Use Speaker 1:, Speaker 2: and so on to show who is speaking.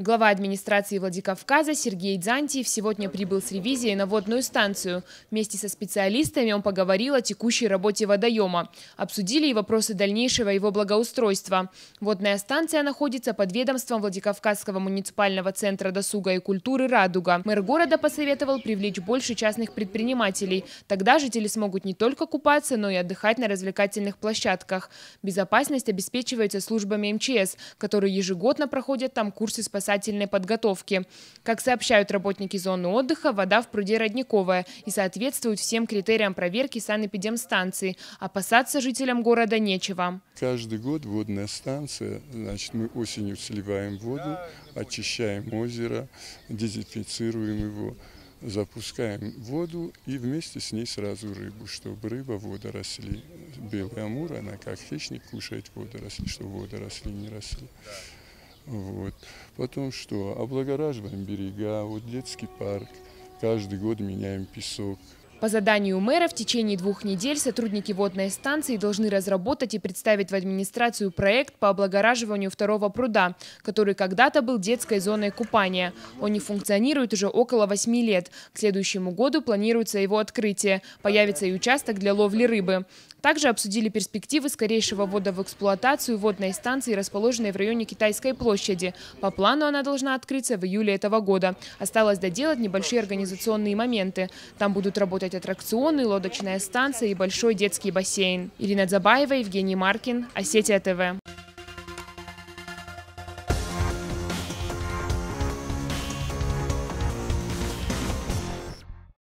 Speaker 1: Глава администрации Владикавказа Сергей Дзантиев сегодня прибыл с ревизией на водную станцию. Вместе со специалистами он поговорил о текущей работе водоема. Обсудили и вопросы дальнейшего его благоустройства. Водная станция находится под ведомством Владикавказского муниципального центра досуга и культуры «Радуга». Мэр города посоветовал привлечь больше частных предпринимателей. Тогда жители смогут не только купаться, но и отдыхать на развлекательных площадках. Безопасность обеспечивается службами МЧС, которые ежегодно проходят там курсы спасательной подготовки. Как сообщают работники зоны отдыха, вода в пруде родниковая и соответствует всем критериям проверки санэпидемстанции. Опасаться жителям города нечего.
Speaker 2: Каждый год водная станция, значит, мы осенью сливаем воду, очищаем озеро, дезинфицируем его, запускаем воду и вместе с ней сразу рыбу, чтобы рыба, водоросли. Белый амур, она как хищник кушает водоросли, чтобы водоросли не росли. Вот. Потом что? Облагораживаем берега, вот детский парк. Каждый год меняем песок.
Speaker 1: По заданию мэра в течение 2 недель сотрудники водной станции должны разработать и представить в администрацию проект по облагораживанию второго пруда, который когда-то был детской зоной купания. Он не функционирует уже около 8 лет. К следующему году планируется его открытие. Появится и участок для ловли рыбы. Также обсудили перспективы скорейшего ввода в эксплуатацию водной станции, расположенной в районе Китайской площади. По плану она должна открыться в июле этого года. Осталось доделать небольшие организационные моменты. Там будут работать аттракционы, лодочная станция и большой детский бассейн. Ирина Дзабаева, Евгений Маркин, Осетия ТВ.